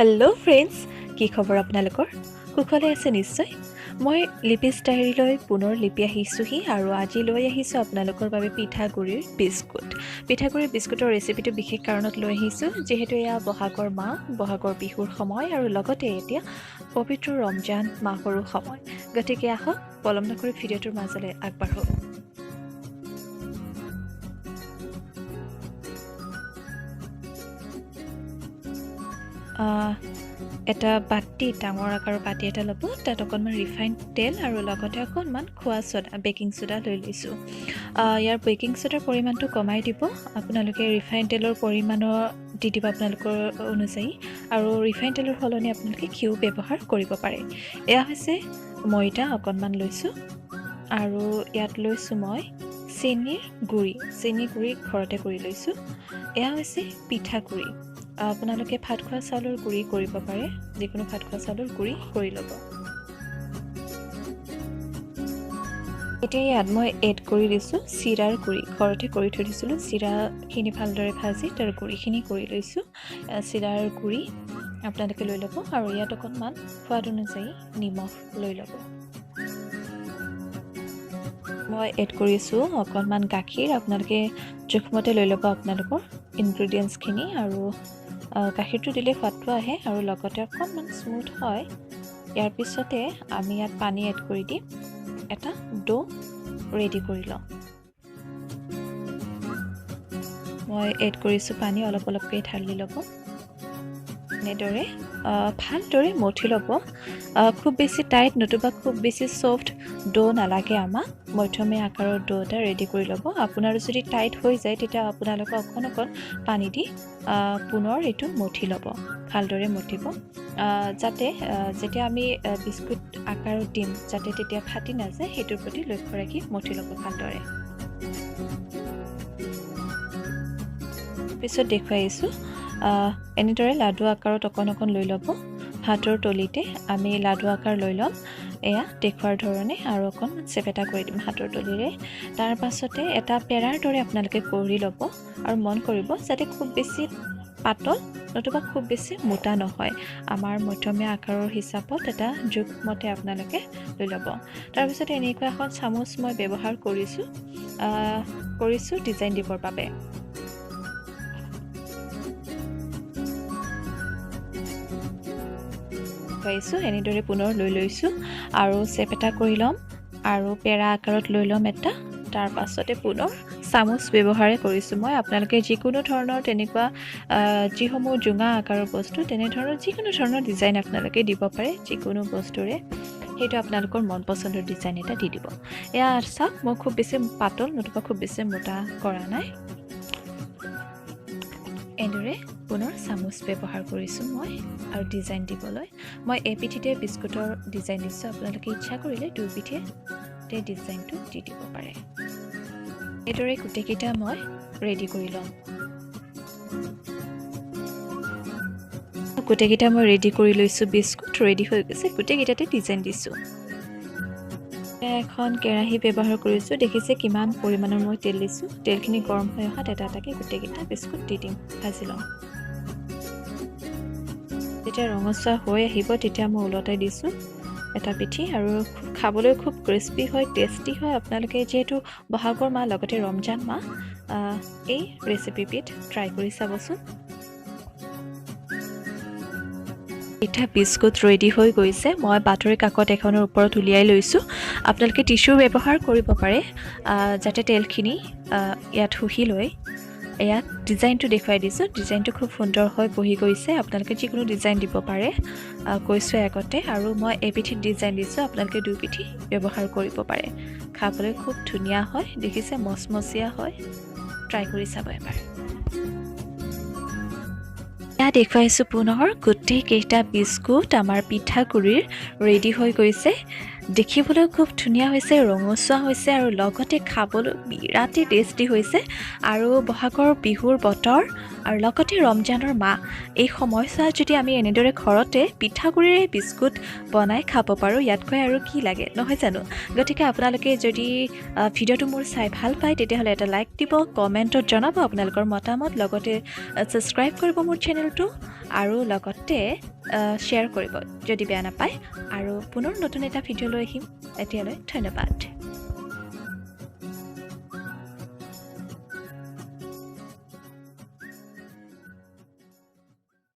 Hello' friends, কি খবৰ আপোনালোকৰ? কুশলে আছে নিশ্চয়। মই লিপিছ ডায়েৰীলৈ পুনৰ লিপি আহিছোঁহি আৰু আজি লৈ আহিছোঁ আপোনালোকৰ বাবে পিঠাগুড়িৰ বিস্কুট। পিঠাগুড়িৰ বিস্কুটৰ ৰেচিপিটো বিশেষ কাৰণত লৈ আহিছোঁ, যিহেতু এয়া বহাগৰ মাহ, বহাগৰ বিহুৰ সময় আৰু লগতে এতিয়া পবিত্ৰ ৰমজান মাহৰো সময়। গতিকে আহক পলম নকৰি ভিডিঅ'টোৰ মাজলৈ আগবাঢ়োঁ। এটা বাতি, ডাঙৰ আকাৰৰ বাতি এটা ল'ব। তাত অকণমান ৰিফাইণ্ড তেল আৰু লগতে অকণমান খোৱা ছ'ডা, বেকিং ছ'ডা লৈ লৈছোঁ। ইয়াৰ বেকিং ছ'ডাৰ পৰিমাণটো কমাই দিব। আপোনালোকে ৰিফাইণ্ড তেলৰ পৰিমাণৰ দি দিব আপোনালোকৰ অনুযায়ী, আৰু ৰিফাইণ্ড তেলৰ সলনি আপোনালোকে ঘিউ ব্যৱহাৰ কৰিব পাৰে। এয়া হৈছে ময়দা অকণমান লৈছোঁ, আৰু ইয়াত লৈছোঁ মই চেনিৰ গুড়ি ঘৰতে কৰি লৈছোঁ। এয়া হৈছে পিঠাগুড়ি। আপোনালোকে ভাত খোৱা চাউলৰ গুড়ি কৰিব পাৰে, যিকোনো ভাত খোৱা চাউলৰ গুড়ি কৰি ল'ব। এতিয়া ইয়াত মই এড কৰি দিছোঁ চিৰাৰ গুড়ি। ঘৰতে কৰি থৈ দিছিলোঁ, চিৰাখিনি ভালদৰে ভাজি তাৰ গুড়িখিনি কৰি লৈছোঁ। চিৰাৰ গুড়ি আপোনালোকে লৈ ল'ব, আৰু ইয়াত অকণমান সোৱাদ অনুযায়ী নিমখ লৈ ল'ব। মই এড কৰিছোঁ অকণমান গাখীৰ। আপোনালোকে জোখমতে লৈ ল'ব আপোনালোকৰ ইনগ্ৰিডিয়েণ্টছখিনি, আৰু গাখীৰটো দিলে সোৱাদটো আহে আৰু লগতে অকণমান স্মুথ হয়। ইয়াৰ পিছতে আমি ইয়াত পানী এড কৰি দিম। এটা ডো ৰেডি কৰি লওঁ। মই এড কৰিছোঁ পানী, অলপ অলপকৈ ঢালি ল'ব। এনেদৰে ভালদৰে মঠি ল'ব। খুব বেছি টাইট নতুবা খুব বেছি ছফ্ট ডো নালাগে আমাক। মধ্যমীয়া আকাৰৰ ডো এটা ৰেডি কৰি ল'ব। আপোনাৰ যদি টাইট হৈ যায় তেতিয়া আপোনালোকে অকণ পানী দি পুনৰ এইটো মঠি ল'ব, ভালদৰে মঠিব, যাতে যেতিয়া আমি বিস্কুট আকাৰত দিম যাতে তেতিয়া ফাটি নাযায়, সেইটোৰ প্ৰতি লক্ষ্য ৰাখি মঠি ল'ব ভালদৰে। পিছত দেখুৱাইছোঁ এনেদৰে লাডু আকাৰত অকণ লৈ ল'ব। হাতৰ তলিতে আমি লাডু আকাৰ লৈ ল'ম, এয়া দেখুৱাৰ ধৰণে, আৰু অকণমান চেপেটা কৰি দিম হাতৰ তলিৰে। তাৰ পাছতে এটা পেৰাৰ দৰে আপোনালোকে কৰি ল'ব, আৰু মন কৰিব যাতে খুব বেছি পাতল নতুবা খুব বেছি মোটা নহয়। আমাৰ মধ্যমীয়া আকাৰৰ হিচাপত এটা জোখমতে আপোনালোকে লৈ ল'ব। তাৰপিছতে এনেকুৱা এখন চামুচ মই ব্যৱহাৰ কৰিছোঁ ডিজাইন দিবৰ বাবে। এনেদৰে পুনৰ লৈ লৈছোঁ, আৰু চেপেটা কৰি ল'ম, আৰু পেৰা আকাৰত লৈ ল'ম এটা। তাৰ পাছতে পুনৰ চামুচ ব্যৱহাৰে কৰিছোঁ মই। আপোনালোকে যিকোনো ধৰণৰ তেনেকুৱা যিসমূহ জোঙা আকাৰৰ বস্তু, তেনেধৰণৰ যিকোনো ধৰণৰ ডিজাইন আপোনালোকে দিব পাৰে যিকোনো বস্তুৰে। সেইটো আপোনালোকৰ মন পচন্দৰ ডিজাইন এটা দি দিব। এয়া চাওক, মই খুব বেছি পাতল নতুবা খুব বেছি মোটা কৰা নাই। এনেদৰে পুনৰ চামুচ ব্যৱহাৰ কৰিছোঁ মই, আৰু ডিজাইন দিবলৈ। মই এপিঠিতে বিস্কুটৰ ডিজাইন দিছোঁ। আপোনালোকে ইচ্ছা কৰিলে দুইপিঠিতে ডিজাইনটো দি দিব পাৰে। এইদৰে গোটেইকেইটা মই ৰেডি কৰি ল'ম। গোটেইকেইটা মই ৰেডি কৰি লৈছোঁ। বিস্কুট ৰেডি হৈ গৈছে, গোটেইকেইটাতে ডিজাইন দিছোঁ। এখন কেৰাহী ব্যৱহাৰ কৰিছোঁ। দেখিছে কিমান পৰিমাণৰ মই তেল দিছোঁ। তেলখিনি গৰম হৈ অহাত এটা এটাকৈ গোটেইকেইটা বিস্কুট দি দিম, ভাজি ল'ম। যেতিয়া ৰঙচুৱা হৈ আহিব তেতিয়া মই ওলটাই দিছোঁ এটা পিঠি, আৰু খাবলৈ খুব ক্ৰিস্পি হয়, টেষ্টি হয়। আপোনালোকে যিহেতু বহাগৰ মাহ লগতে ৰমজান মাহ, এই ৰেচিপিবিধ ট্ৰাই কৰি চাবচোন। পিঠা বিস্কুট ৰেডি হৈ গৈছে। মই বাতৰি কাকত এখনৰ ওপৰত উলিয়াই লৈছোঁ। আপোনালোকে টিচু ব্যৱহাৰ কৰিব পাৰে যাতে তেলখিনি ইয়াত শুহি লৈ। ইয়াত ডিজাইনটো দেখুৱাই দিছোঁ। ডিজাইনটো খুব সুন্দৰ হৈ বহি গৈছে। আপোনালোকে যিকোনো ডিজাইন দিব পাৰে কৈছোঁ আগতে, আৰু মই এপিঠিত ডিজাইন দিছোঁ। আপোনালোকে দুই পিঠি ব্যৱহাৰ কৰিব পাৰে। খাবলৈ খুব ধুনীয়া হয়, দেখিছে মচমচীয়া হয়। ট্ৰাই কৰি চাব এবাৰ। এয়া দেখুৱাইছোঁ পুনৰ গোটেইকেইটা বিস্কুট আমাৰ পিঠাগুড়িৰ ৰেডি হৈ গৈছে। দেখিবলৈ খুব ধুনীয়া হৈছে, ৰঙচুৱা হৈছে আৰু লগতে খাবলৈ বিৰাটেই টেষ্টি হৈছে। আৰু বহাগৰ বিহুৰ বতৰ আৰু লগতে ৰমজানৰ মাহ, এই সময়ছোৱাত যদি আমি এনেদৰে ঘৰতে পিঠাগুড়িৰে বিস্কুট বনাই খাব পাৰোঁ, ইয়াতকৈ আৰু কি লাগে নহয় জানো? গতিকে আপোনালোকে যদি ভিডিঅ'টো মোৰ চাই ভাল পায় তেতিয়াহ'লে এটা লাইক দিব, কমেণ্টত জনাব আপোনালোকৰ মতামত, লগতে ছাবস্ক্ৰাইব কৰিব মোৰ চেনেলটো আৰু লগতে শ্বেয়াৰ কৰিব যদি বেয়া নাপায়। আৰু পুনৰ নতুন এটা ভিডিঅ' লৈ আহিম। এতিয়ালৈ ধন্যবাদ।